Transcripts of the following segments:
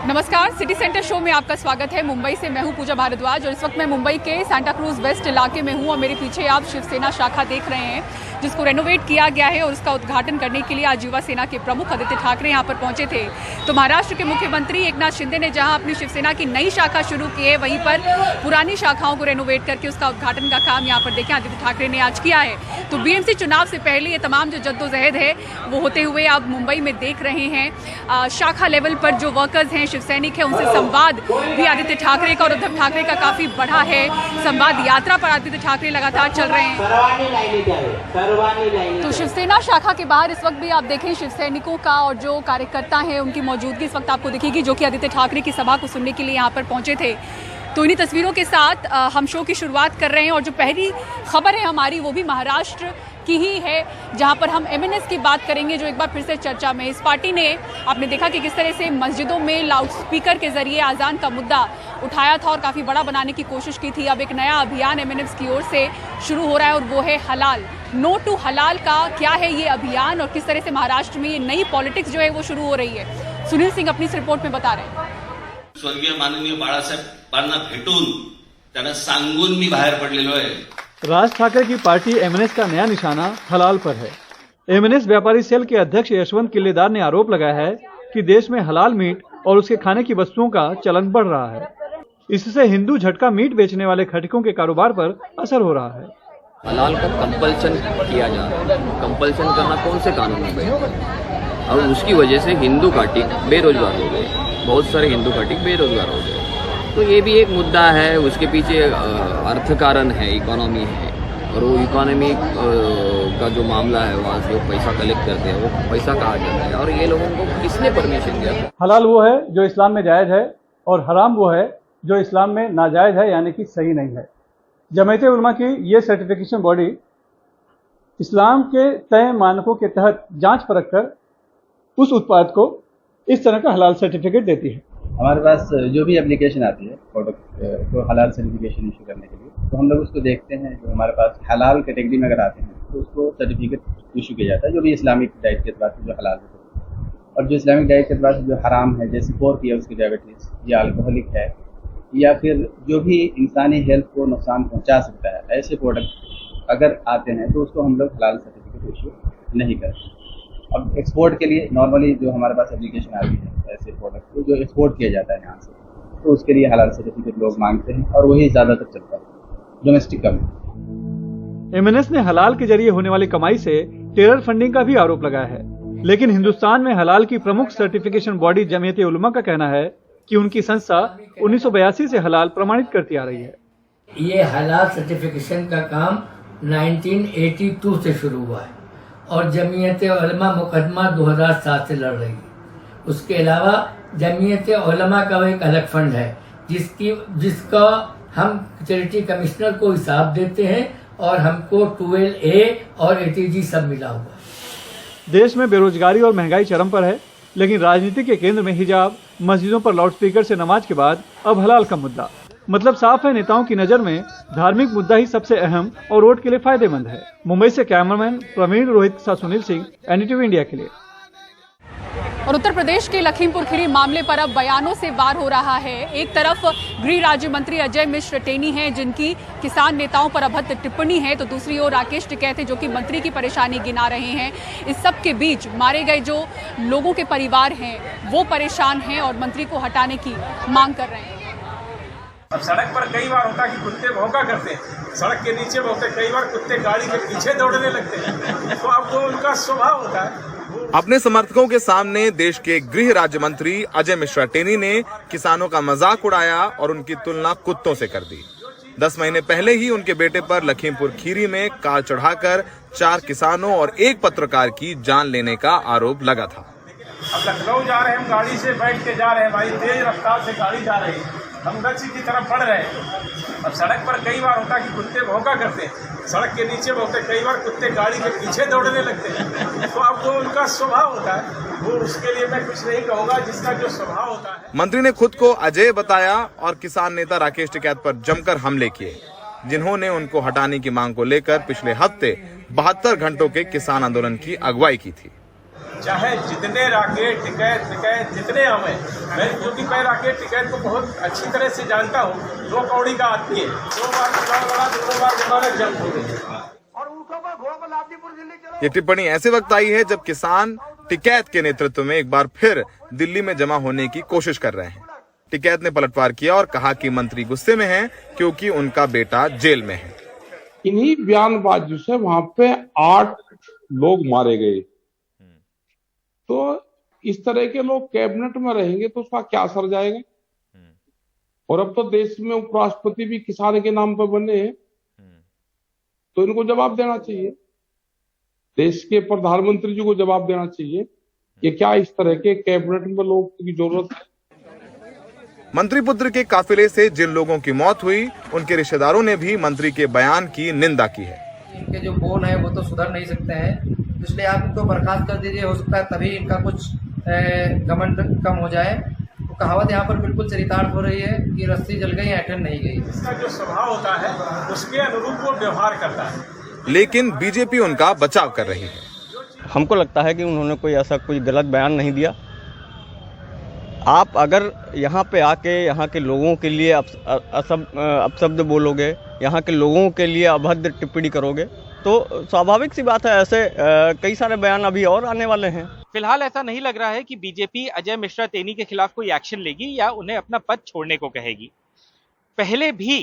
नमस्कार, city centre show में आपका स्वागत है। मुंबई से मैं हूं पूजा भारद्वाज और इस वक्त मैं मुंबई के सांता क्रूज वेस्ट इलाके में हूं और मेरे पीछे आप शिवसेना शाखा देख रहे हैं जिसको रेनोवेट किया गया है और उसका उद्घाटन करने के लिए आज युवा सेना के प्रमुख आदित्य ठाकरे यहां पर पहुंचे थे। तो महाराष्ट्र के मुख्यमंत्री एकनाथ शिंदे ने जहां अपनी शिवसेना की नई शाखा शुरू की है, वहीं पर पुरानी शाखाओं को रेनोवेट करके उसका उद्घाटन का काम यहाँ पर देखें आदित्य ठाकरे ने आज किया है। तो बीएमसी चुनाव से पहले ये तमाम जो जद्दोजहद है वो होते हुए आप मुंबई में देख रहे हैं। शाखा लेवल पर जो वर्कर्स हैं, शिव सैनिक है, उनसे संवाद भी आदित्य ठाकरे का और उद्धव ठाकरे का काफी बढ़ा है। संवाद यात्रा पर आदित्य ठाकरे लगातार चल रहे हैं। तो शिवसेना शाखा के बाहर इस वक्त भी आप देखें शिव सैनिकों का और जो कार्यकर्ता हैं उनकी मौजूदगी इस वक्त आपको दिखेगी, जो कि आदित्य ठाकरे की सभा को सुनने के लिए यहाँ पर पहुंचे थे। तो इन्हीं तस्वीरों के साथ हम शो की शुरुआत कर रहे हैं और जो पहली खबर है हमारी वो भी महाराष्ट्र की ही है, जहां पर हम एमएनएस की बात करेंगे जो एक बार फिर से चर्चा में। इस पार्टी ने आपने देखा कि किस तरह से मस्जिदों में लाउडस्पीकर के जरिए आज़ान का मुद्दा उठाया था और काफ़ी बड़ा बनाने की कोशिश की थी। अब एक नया अभियान एमएनएस की ओर से शुरू हो रहा है और वो है हलाल, नो टू हलाल का। क्या है ये अभियान और किस तरह से महाराष्ट्र में ये नई पॉलिटिक्स जो है वो शुरू हो रही है, सुनील सिंह अपनी इस रिपोर्ट में बता रहे हैं। स्वर्गीय माननीय बाळासाहेबांना भेटून त्यांना सांगून मी बाहेर पडलेलो आहे। राज ठाकरे की पार्टी एमएनएस का नया निशाना हलाल पर है। एमएनएस व्यापारी सेल के अध्यक्ष यशवंत किल्लेदार ने आरोप लगाया है कि देश में हलाल मीट और उसके खाने की वस्तुओं का चलन बढ़ रहा है। इससे हिंदू झटका मीट बेचने वाले खटिकों के कारोबार पर असर हो रहा है। हलाल का कंपल्सन किया जा रहा है। कंपल्सन करना कौन से कानूनों में? और उसकी वजह से हिंदू घाटिक बेरोजगार हो गए, बहुत सारे हिंदू घाटिक बेरोजगार हो गए। तो ये भी एक मुद्दा है, उसके पीछे अर्थ कारण है, इकोनॉमी है, और वो इकोनॉमी का जो मामला है, वहाँ से वो पैसा कलेक्ट करते हैं, वो पैसा कहाँ जाता है और ये लोगों को किसने परमिशन दिया? हलाल वो है जो इस्लाम में जायज़ है और हराम वो है जो इस्लाम में नाजायज़ है, यानी कि सही नहीं है। जमीयत उलमा की ये सर्टिफिकेशन बॉडी इस्लाम के तय मानकों के तहत जांच परख कर उस उत्पाद को इस तरह का हलाल सर्टिफिकेट देती है। हमारे पास जो भी एप्लीकेशन आती है प्रोडक्ट को हलाल सर्टिफिकेशन इशू करने के लिए, तो हम लोग उसको देखते हैं। जो हमारे पास हलाल कैटेगरी में अगर आते हैं तो उसको सर्टिफिकेट इशू किया जाता है, जो भी इस्लामिक डाइट के एतबार से जो हलाल है, और जो इस्लामिक डाइट के एतबार से जो हराम है, जैसे पोर्क या उसकी डायबिटीज़ या अल्कोहलिक है, या फिर जो भी इंसानी हेल्थ को नुकसान पहुँचा सकता है, ऐसे प्रोडक्ट अगर आते हैं तो उसको हम लोग हलाल सर्टिफिकेट इशू नहीं करते। अब एक्सपोर्ट के लिए नॉर्मली जो हमारे पास एप्लीकेशन आती है ऐसे प्रोडक्ट को जो एक्सपोर्ट किया जाता है यहाँ से, तो उसके लिए हलाल सर्टिफिकेट लोग मांगते हैं और वही ज़्यादातर चलता है, डोमेस्टिक कम। एमएनएस ने हलाल के जरिए होने वाली कमाई से टेरर फंडिंग का भी आरोप लगाया है, लेकिन हिंदुस्तान में हलाल की प्रमुख सर्टिफिकेशन बॉडी जमीयत उलमा का कहना है कि उनकी संस्था 1982 से हलाल प्रमाणित करती आ रही है। ये हलाल सर्टिफिकेशन का काम 1982 से शुरू हुआ है और जमीयत उलमा मुकदमा 2007 से लड़ रही है। उसके अलावा जमीयत उलमा का एक अलग फंड है जिसका हम चैरिटी कमिश्नर को हिसाब देते हैं और हमको 12A और ATG सब मिला हुआ है। देश में बेरोजगारी और महंगाई चरम पर है, लेकिन राजनीति के केंद्र में हिजाब, मस्जिदों पर लाउडस्पीकर से नमाज के बाद अब हलाल का मुद्दा। मतलब साफ है, नेताओं की नजर में धार्मिक मुद्दा ही सबसे अहम और वोट के लिए फायदेमंद है। मुंबई से कैमरामैन प्रवीण रोहित के साथ सुनील सिंह, एनडीटीवी इंडिया के लिए। और उत्तर प्रदेश के लखीमपुर खीरी मामले पर अब बयानों से वार हो रहा है। एक तरफ गृह राज्य मंत्री अजय मिश्र टेनी हैं जिनकी किसान नेताओं पर अभद्र टिप्पणी है, तो दूसरी ओर राकेश टिकैत जो कि मंत्री की परेशानी गिना रहे हैं। इस सब के बीच मारे गए जो लोगों के परिवार हैं वो परेशान हैं और मंत्री को हटाने की मांग कर रहे हैं। अब सड़क पर कई बार होता कि कुत्ते भौंका करते हैं, सड़क के नीचे भौंकते, कई बार कुत्ते गाड़ी के पीछे दौड़ने लगते हैं, तो अब वो उनका स्वभाव होता है। अपने समर्थकों के सामने देश के गृह राज्य मंत्री अजय मिश्रा टेनी ने किसानों का मजाक उड़ाया और उनकी तुलना कुत्तों से कर दी। 10 महीने पहले ही उनके बेटे पर लखीमपुर खीरी में कार चढ़ाकर 4 किसानों और 1 पत्रकार की जान लेने का आरोप लगा था। अब लखनऊ जा रहे हैं, हम गाड़ी से बैठ के जा रहे हैं, भाई तेज रफ्तार से गाड़ी जा रही है, हम गच्ची की तरफ बढ़ रहे हैं। अब सड़क पर कई बार होता कि कुत्ते भौंका करते हैं, सड़क के नीचे भौंकते, कई बार कुत्ते गाड़ी के पीछे दौड़ने लगते हैं, तो अब वो उनका स्वभाव होता है। वो उसके लिए मैं कुछ नहीं कहूँगा, जिसका जो स्वभाव होता है। मंत्री ने खुद को अजय बताया और किसान नेता राकेश टिकैत पर जमकर हमले किए, जिन्होंने उनको हटाने की मांग को लेकर पिछले हफ्ते 72 घंटों के किसान आंदोलन की अगुवाई की थी। चाहे जितने राकेट टिकैत जितने आवे, मैं क्योंकि मैं राकेट टिकैत को बहुत अच्छी तरह से जानता हूँ। 2 कौड़ी का आदमी है, 2 बार चुनाव लड़ा, 2 बार जमानत जब्त हो गई। ये टिप्पणी ऐसे वक्त आई है जब किसान टिकैत के नेतृत्व में एक बार फिर दिल्ली में जमा होने की कोशिश कर रहे हैं। टिकैत ने पलटवार किया और कहा कि मंत्री गुस्से में हैं क्योंकि उनका बेटा जेल में है। इन्हीं बयानबाजियों से वहां पे 8 लोग मारे गए। तो इस तरह के लोग कैबिनेट में रहेंगे तो उसका क्या असर जाएगा। और अब तो देश में उपराष्ट्रपति भी किसान के नाम पर बने हैं, तो इनको जवाब देना चाहिए। देश के प्रधानमंत्री जी को जवाब देना चाहिए कि क्या इस तरह के कैबिनेट में लोग की जरूरत है। मंत्री पुत्र के काफिले से जिन लोगों की मौत हुई, उनके रिश्तेदारों ने भी मंत्री के बयान की निंदा की है। इनके जो बोल है वो तो सुधर नहीं सकते हैं, इसलिए आप इनको बर्खास्त कर दीजिए, हो सकता है तभी इनका कुछ घमंड कम हो जाए। तो कहावत यहाँ पर बिल्कुल चरितार्थ हो रही है कि रस्सी जल गई ऐठन नहीं गई। इसका जो स्वभाव होता है उसके अनुरूप वो व्यवहार करता है। लेकिन बीजेपी उनका बचाव कर रही है। हमको लगता है कि उन्होंने कोई ऐसा कोई गलत बयान नहीं दिया। आप अगर यहाँ पे आके यहाँ के लोगों के लिए अपशब्द बोलोगे, यहाँ के लोगों के लिए अभद्र टिप्पणी करोगे, तो स्वाभाविक सी बात है ऐसे कई सारे बयान अभी और आने वाले हैं। फिलहाल ऐसा नहीं लग रहा है कि बीजेपी अजय मिश्रा टेनी के खिलाफ कोई एक्शन लेगी या उन्हें अपना पद छोड़ने को कहेगी। पहले भी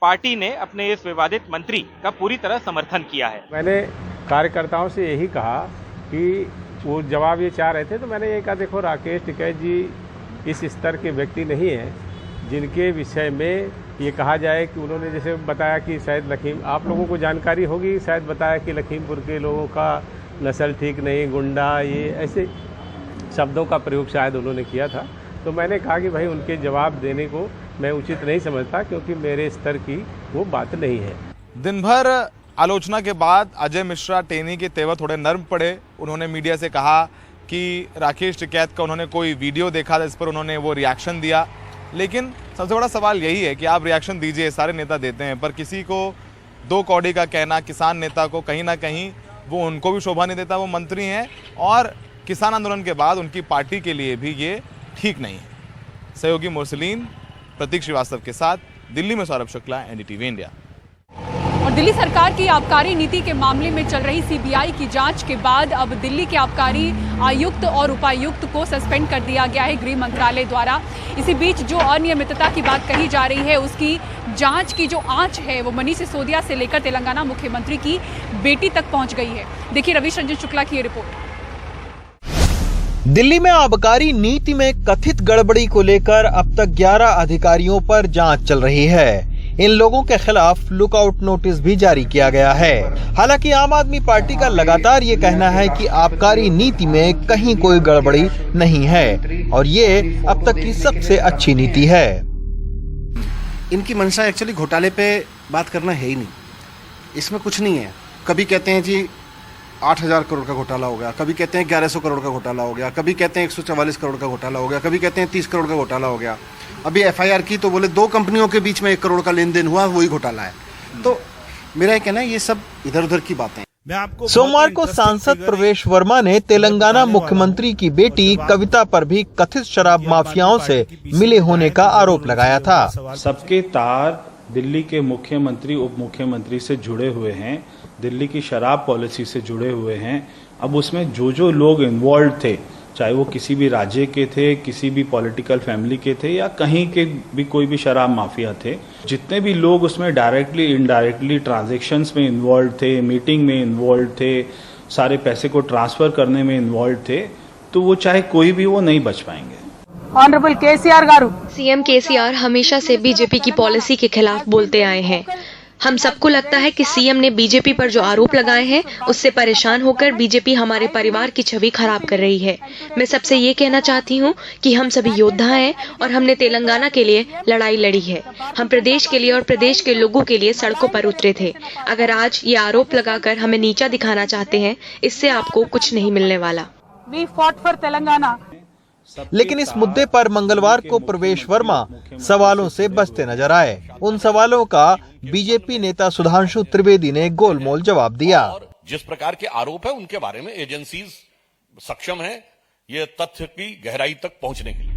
पार्टी ने अपने इस विवादित मंत्री का पूरी तरह समर्थन किया है। मैंने कार्यकर्ताओं से यही कहा कि वो जवाब ये चाह रहे थे, तो मैंने ये कहा देखो राकेश टिकैत जी इस स्तर के व्यक्ति नहीं हैं जिनके विषय में ये कहा जाए कि उन्होंने जैसे बताया कि शायद आप लोगों को जानकारी होगी, शायद बताया कि लखीमपुर के लोगों का नस्ल ठीक नहीं, गुंडा, ये ऐसे शब्दों का प्रयोग शायद उन्होंने किया था। तो मैंने कहा कि भाई उनके जवाब देने को मैं उचित नहीं समझता, क्योंकि मेरे स्तर की वो बात नहीं है। दिन भर आलोचना के बाद अजय मिश्रा टेनी के तेवर थोड़े नर्म पड़े। उन्होंने मीडिया से कहा कि राकेश टिकैत का उन्होंने कोई वीडियो देखा था, इस पर उन्होंने वो रिएक्शन दिया। लेकिन सबसे बड़ा सवाल यही है कि आप रिएक्शन दीजिए, सारे नेता देते हैं, पर किसी को 2 कौड़ी का कहना किसान नेता को कहीं ना कहीं वो उनको भी शोभा नहीं देता। वो मंत्री हैं और किसान आंदोलन के बाद उनकी पार्टी के लिए भी ये ठीक नहीं है। सहयोगी मुरसलीन प्रतीक श्रीवास्तव के साथ दिल्ली में सौरभ शुक्ला, एनडीटीवी इंडिया। और दिल्ली सरकार की आबकारी नीति के मामले में चल रही सीबीआई की जांच के बाद अब दिल्ली के आबकारी आयुक्त और उपायुक्त को सस्पेंड कर दिया गया है गृह मंत्रालय द्वारा। इसी बीच जो अनियमितता की बात कही जा रही है उसकी जांच की जो आंच है वो मनीष सिसोदिया से लेकर तेलंगाना मुख्यमंत्री की बेटी तक पहुंच गई है। देखिए रविश रंजन शुक्ला की ये रिपोर्ट। दिल्ली में आबकारी नीति में कथित गड़बड़ी को लेकर अब तक 11 अधिकारियों पर जांच चल रही है। इन लोगों के खिलाफ लुकआउट नोटिस भी जारी किया गया है। हालांकि आम आदमी पार्टी का लगातार ये कहना है कि आबकारी नीति में कहीं कोई गड़बड़ी नहीं है और ये अब तक की सबसे अच्छी नीति है। इनकी मंशा एक्चुअली घोटाले पे बात करना है ही नहीं, इसमें कुछ नहीं है। कभी कहते हैं जी 8,000 करोड़ का घोटाला हो गया, कभी कहते हैं 1100 करोड़ का घोटाला हो गया, कभी कहते हैं 144 करोड़ का घोटाला हो गया, कभी कहते हैं 30 करोड़ का घोटाला हो गया। अभी एफआईआर की तो बोले 2 कंपनियों के बीच में 1 करोड़ का लेन देन हुआ, वही घोटाला है। तो मेरा ये कहना है ये सब इधर उधर की बातें। सोमवार को सांसद प्रवेश वर्मा ने तेलंगाना मुख्यमंत्री की बेटी कविता पर भी कथित शराब माफियाओं से मिले होने का आरोप लगाया था। सबके तार दिल्ली के मुख्यमंत्री उप मुख्यमंत्री से जुड़े हुए हैं, दिल्ली की शराब पॉलिसी से जुड़े हुए हैं। अब उसमें जो लोग इन्वॉल्व थे, चाहे वो किसी भी राज्य के थे, किसी भी पॉलिटिकल फैमिली के थे या कहीं के भी कोई भी शराब माफिया थे, जितने भी लोग उसमें डायरेक्टली इनडायरेक्टली ट्रांजैक्शंस में इन्वॉल्व थे, मीटिंग में इन्वॉल्व थे, सारे पैसे को ट्रांसफर करने में इन्वॉल्व थे, तो वो चाहे कोई भी वो नहीं बच पाएंगे। ऑनरेबल केसीआर गारू। सीएम केसीआर हमेशा से बीजेपी की पॉलिसी के खिलाफ बोलते आए हैं। हम सबको लगता है कि सीएम ने बीजेपी पर जो आरोप लगाए हैं उससे परेशान होकर बीजेपी हमारे परिवार की छवि खराब कर रही है। मैं सबसे ये कहना चाहती हूँ कि हम सभी योद्धा हैं और हमने तेलंगाना के लिए लड़ाई लड़ी है। हम प्रदेश के लिए और प्रदेश के लोगों के लिए सड़कों पर उतरे थे। अगर आज ये आरोप लगाकर हमें नीचा दिखाना चाहते हैं, इससे आपको कुछ नहीं मिलने वाला। We fought for Telangana. लेकिन इस मुद्दे पर मंगलवार को प्रवेश वर्मा सवालों से बचते नजर आए। उन सवालों का बीजेपी नेता सुधांशु त्रिवेदी ने गोलमोल जवाब दिया। जिस प्रकार के आरोप है उनके बारे में एजेंसीज सक्षम हैं ये तथ्य की गहराई तक पहुंचने के लिए।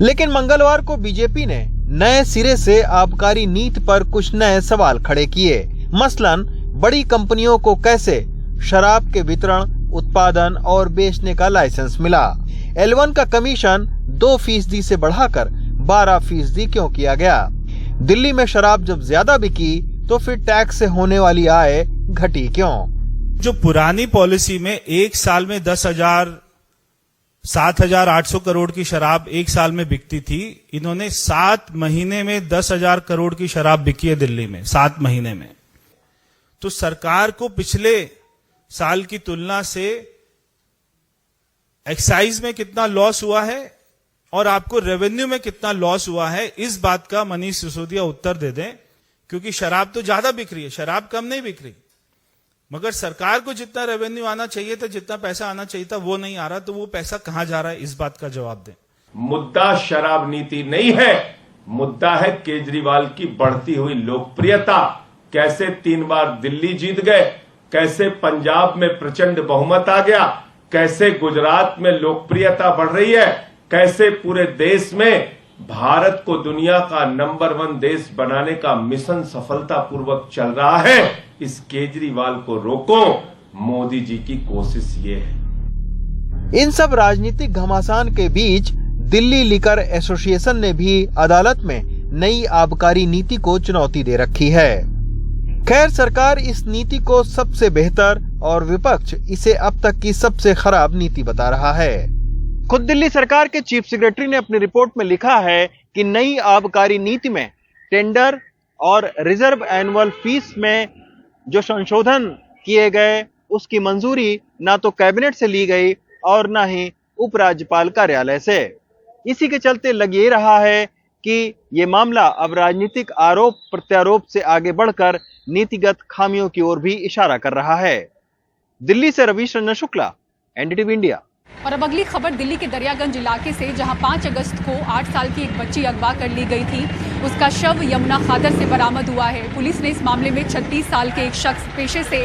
लेकिन मंगलवार को बीजेपी ने नए सिरे से आबकारी नीति पर कुछ नए सवाल खड़े किए। मसलन बड़ी कंपनियों को कैसे शराब के वितरण, उत्पादन और बेचने का लाइसेंस मिला। L1 का कमीशन 2% से बढ़ाकर 12% क्यों किया गया। दिल्ली में शराब जब ज्यादा बिकी तो फिर टैक्स से होने वाली आय घटी क्यों। जो पुरानी पॉलिसी में एक साल में 7,800 करोड़ की शराब एक साल में बिकती थी, इन्होंने 7 महीने में 10,000 करोड़ की शराब बिकी है दिल्ली में 7 महीने में। तो सरकार को पिछले साल की तुलना से एक्साइज में कितना लॉस हुआ है और आपको रेवेन्यू में कितना लॉस हुआ है, इस बात का मनीष सिसोदिया उत्तर दे दें। क्योंकि शराब तो ज्यादा बिक रही है, शराब कम नहीं बिक रही, मगर सरकार को जितना रेवेन्यू आना चाहिए था, जितना पैसा आना चाहिए था, वो नहीं आ रहा। तो वो पैसा कहां जा रहा है, इस बात का जवाब दें। मुद्दा शराब नीति नहीं है, मुद्दा है केजरीवाल की बढ़ती हुई लोकप्रियता। कैसे 3 बार दिल्ली जीत गए, कैसे पंजाब में प्रचंड बहुमत आ गया, कैसे गुजरात में लोकप्रियता बढ़ रही है, कैसे पूरे देश में भारत को दुनिया का नंबर 1 देश बनाने का मिशन सफलतापूर्वक चल रहा है। इस केजरीवाल को रोको, मोदी जी की कोशिश ये है। इन सब राजनीतिक घमासान के बीच दिल्ली लिकर एसोसिएशन ने भी अदालत में नई आबकारी नीति को चुनौती दे रखी है। खैर, सरकार इस नीति को सबसे बेहतर और विपक्ष इसे अब तक की सबसे खराब नीति बता रहा है। खुद दिल्ली सरकार के चीफ सेक्रेटरी ने अपनी रिपोर्ट में लिखा है कि नई आबकारी नीति में टेंडर और रिजर्व एनुअल फीस में जो संशोधन किए गए उसकी मंजूरी ना तो कैबिनेट से ली गई और ना ही उपराज्यपाल कार्यालय से। इसी के चलते लग ये रहा है कि ये मामला अब राजनीतिक आरोप प्रत्यारोप से आगे बढ़कर नीतिगत खामियों की ओर भी इशारा कर रहा है। दिल्ली से रवीश रंजन शुक्ला, एनडीटीवी इंडिया। और अब अगली खबर दिल्ली के दरियागंज इलाके से, जहां 5 अगस्त को 8 साल की एक बच्ची अगवा कर ली गई थी। उसका शव यमुना खादर से बरामद हुआ है। पुलिस ने इस मामले में 36 साल के एक शख्स पेशे से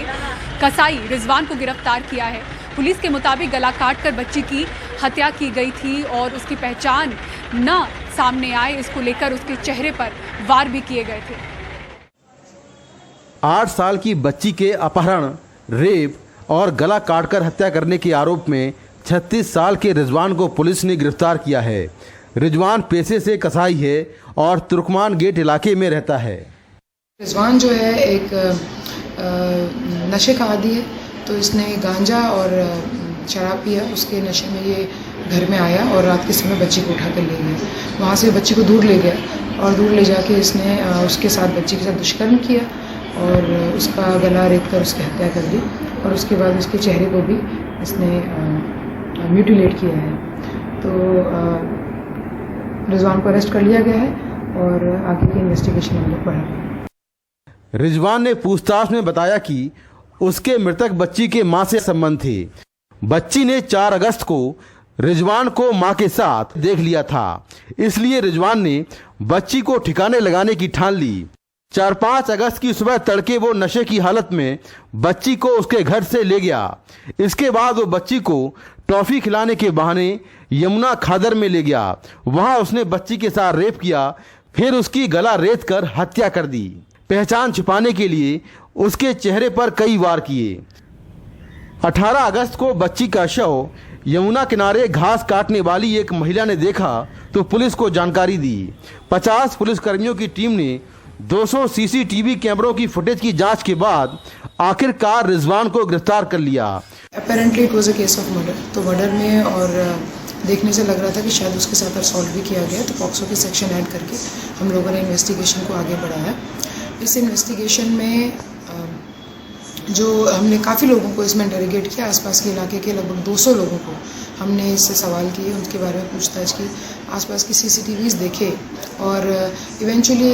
कसाई रिजवान को गिरफ्तार किया है। पुलिस के मुताबिक गला काटकर बच्ची की हत्या की गई थी और उसकी पहचान न सामने आए, इसको लेकर उसके चेहरे पर वार भी किए गए थे। 8 साल की बच्ची के अपहरण, रेप और गला काटकर हत्या करने के आरोप में 36 साल के रिजवान को पुलिस ने गिरफ्तार किया है। रिजवान पेशे से कसाई है और तुर्कमान गेट इलाके में रहता है। रिजवान जो है एक नशे का आदी है, तो इसने गांजा और शराब पिया, उसके नशे में ये घर में आया और रात के समय बच्ची को उठा कर ले गया। वहाँ से बच्ची को दूर ले गया और दूर ले जाके इसने उसके साथ बच्ची के साथ दुष्कर्म किया और उसका गला रेत कर उसकी हत्या कर दी और उसके बाद उसके चेहरे को भी इसने म्यूटिलेट किया है। तो रिजवान को अरेस्ट कर लिया गया है और आगे की इन्वेस्टिगेशन हम लोग बढ़ा रहे हैं। रिजवान ने पूछताछ में बताया कि उसके मृतक बच्ची के मां से संबंध थे। बच्ची ने 4 अगस्त को रिजवान को मां के साथ देख लिया था, इसलिए रिजवान ने बच्ची को ठिकाने लगाने की ठान ली। 4-5 अगस्त की सुबह तड़के वो नशे की हालत में बच्ची को उसके घर से ले गया। इसके बाद वो बच्ची को टॉफी खिलाने के बहाने यमुना खादर में ले गया। वहां उसने बच्ची के साथ रेप किया, फिर उसकी गला रेत कर हत्या कर दी। पहचान छिपाने के लिए उसके चेहरे पर कई वार किए। 18 अगस्त को बच्ची का शव यमुना किनारे घास काटने वाली एक महिला ने देखा तो पुलिस को जानकारी दी। 50 पुलिसकर्मियों की टीम ने 200 सीसीटीवी कैमरों की फुटेज की जांच के बाद आखिरकार रिजवान को गिरफ्तार कर लिया। Apparently it was a case of murder, तो मर्डर में और देखने से लग रहा था कि शायद उसके साथ असॉल्ट भी किया गया, तो पॉक्सो के सेक्शन ऐड करके हम लोगों ने इन्वेस्टिगेशन को आगे बढ़ाया। इस इन्वेस्टिगेशन में जो हमने काफ़ी लोगों को इसमें इंटरोगेट किया, आसपास के इलाके के लगभग 200 लोगों को हमने इससे सवाल किए, उनके बारे में पूछताछ की, आसपास की सीसीटीवीज देखे और इवेंचुअली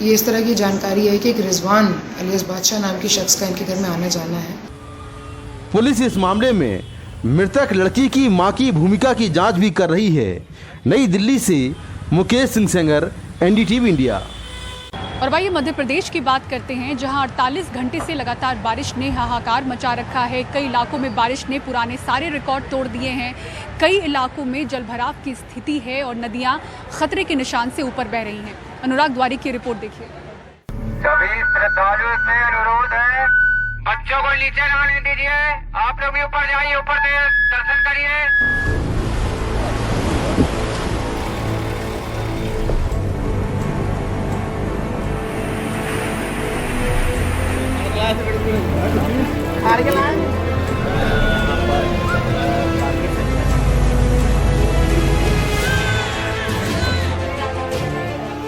ये इस तरह की जानकारी है कि एक रिजवान अलियास बादशाह नाम के शख्स का इनके घर में आना जाना है। पुलिस इस मामले में मृतक लड़की की मां की भूमिका की जांच भी कर रही है। नई दिल्ली से मुकेश सिंह सेंगर, एनडीटीवी इंडिया। और भाई मध्य प्रदेश की बात करते हैं, जहां 48 घंटे से लगातार बारिश ने हाहाकार मचा रखा है। कई इलाकों में बारिश ने पुराने सारे रिकॉर्ड तोड़ दिए हैं। कई इलाकों में जलभराव की स्थिति है और नदियां खतरे के निशान से ऊपर बह रही हैं। अनुराग द्वारी की रिपोर्ट देखिए। सभी श्रद्धालुओं से अनुरोध है, बच्चों को नीचे ना आने दीजिए। आप लोग भी ऊपर जाइए, ऊपर से दर्शन करिए।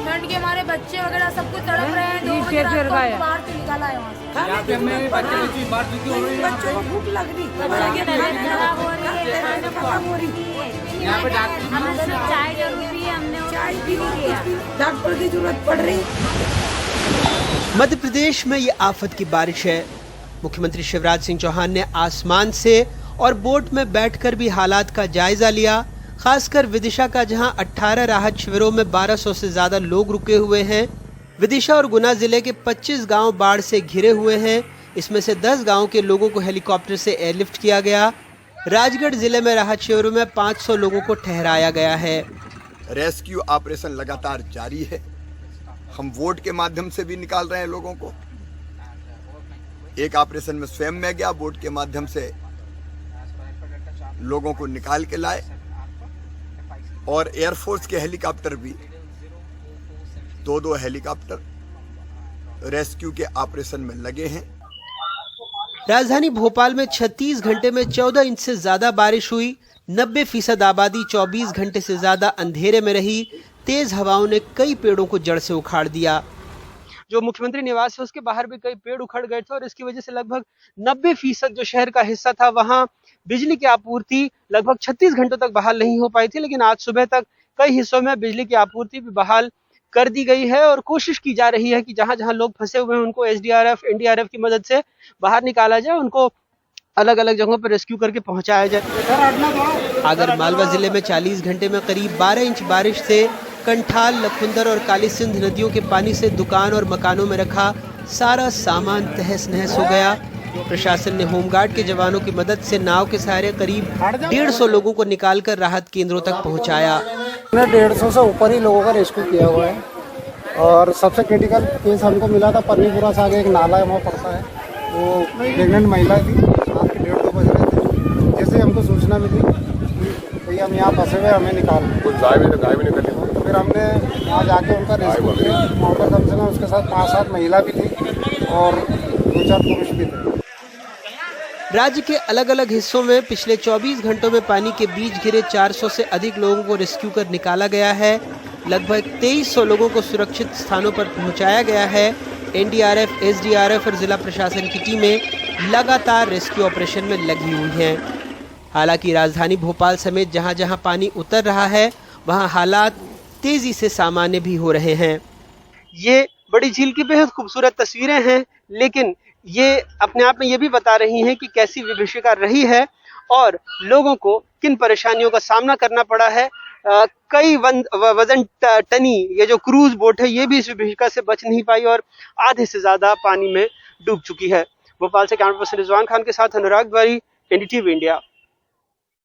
ठंड के हमारे बच्चे वगैरह सब कुछ तड़प रहे हैं। बाहर से निकाला है वहाँ से। बच्चों को भूख लग रही, खराब हो रही है, खत्म हो रही है। यहाँ पे डॉक्टर चाय जरूरी है, हमने चाय भी नहीं किया, डॉक्टर की जरूरत पड़ रही। मध्य प्रदेश में ये आफत की बारिश है। मुख्यमंत्री शिवराज सिंह चौहान ने आसमान से और बोट में बैठकर भी हालात का जायजा लिया। खासकर विदिशा का, जहां 18 राहत शिविरों में 1200 से ज्यादा लोग रुके हुए हैं। विदिशा और गुना जिले के 25 गांव बाढ़ से घिरे हुए हैं। इसमें से 10 गांव के लोगों को हेलीकॉप्टर से एयरलिफ्ट किया गया। राजगढ़ जिले में राहत शिविरों में 500 लोगों को ठहराया गया है। रेस्क्यू ऑपरेशन लगातार जारी है। हम वोट के माध्यम से भी निकाल रहे हैं लोगों को। एक ऑपरेशन में स्वयं में गया, बोट के माध्यम से लोगों को निकाल के लाए, और एयरफोर्स के हेलीकॉप्टर भी 2 हेलीकॉप्टर रेस्क्यू के ऑपरेशन में लगे हैं। राजधानी भोपाल में 36 घंटे में 14 इंच से ज्यादा बारिश हुई। 90% आबादी 24 घंटे से ज्यादा अंधेरे में रही। तेज हवाओं ने कई पेड़ों को जड़ से उखाड़ दिया। जो मुख्यमंत्री निवास है उसके बाहर भी कई पेड़ उखड़ गए थे और इसकी वजह से लगभग 90% जो शहर का हिस्सा था वहां बिजली की आपूर्ति लगभग 36 घंटों तक बहाल नहीं हो पाई थी। लेकिन आज सुबह तक कई हिस्सों में बिजली की आपूर्ति भी बहाल कर दी गई है और कोशिश की जा रही है कि जहां जहां लोग फंसे हुए हैं उनको एसडीआरएफ, एनडीआरएफ की मदद से बाहर निकाला जाए, उनको अलग अलग जगहों पर रेस्क्यू करके पहुंचाया जाए। आगर मालवा जिले में 40 घंटे में करीब 12 इंच बारिश से कंठाल, लखुंदर और काली सिंध नदियों के पानी से दुकान और मकानों में रखा सारा सामान तहस नहस हो गया। प्रशासन ने होमगार्ड के जवानों की मदद से नाव के सहारे करीब 150 लोगों को निकालकर राहत केंद्रों तक पहुंचाया। 150 से ऊपर ही लोगों का रेस्क्यू किया हुआ है और सबसे क्रिटिकल केस हमको मिला था परनीपुरा से आगे एक नाला है वहाँ पड़ता है। वो प्रेग्नेंट महिला थी, रात के 1:30 बज रहे थे। जैसे हमको सूचना मिली भैया हम यहाँ फंसे हुए, हमें निकाल तो फिर हमने वहाँ जाके उनका रेस्क्यू किया। वहाँ पर कम से कम उसके साथ 5-7 महिला भी थी और 2-4 पुरुष भी थे। राज्य के अलग अलग हिस्सों में पिछले 24 घंटों में पानी के बीच घिरे 400 से अधिक लोगों को रेस्क्यू कर निकाला गया है। लगभग 2300 लोगों को सुरक्षित स्थानों पर पहुंचाया गया है। एनडीआरएफ, एसडीआरएफ और जिला प्रशासन की टीमें लगातार रेस्क्यू ऑपरेशन में लगी हुई हैं। हालांकि राजधानी भोपाल समेत जहां जहां पानी उतर रहा है वहां हालात तेजी से सामान्य भी हो रहे हैं। ये बड़ी झील की बेहद खूबसूरत तस्वीरें हैं, लेकिन ये अपने आप में ये भी बता रही हैं कि कैसी विभीषिका रही है और लोगों को किन परेशानियों का सामना करना पड़ा है। कई वजन टनी ये जो क्रूज बोट है ये भी इस विभीषिका से बच नहीं पाई और आधे से ज्यादा पानी में डूब चुकी है। भोपाल से कैमरा पर्सन रिजवान खान के साथ अनुराग द्वारी, एनडीटीवी इंडिया।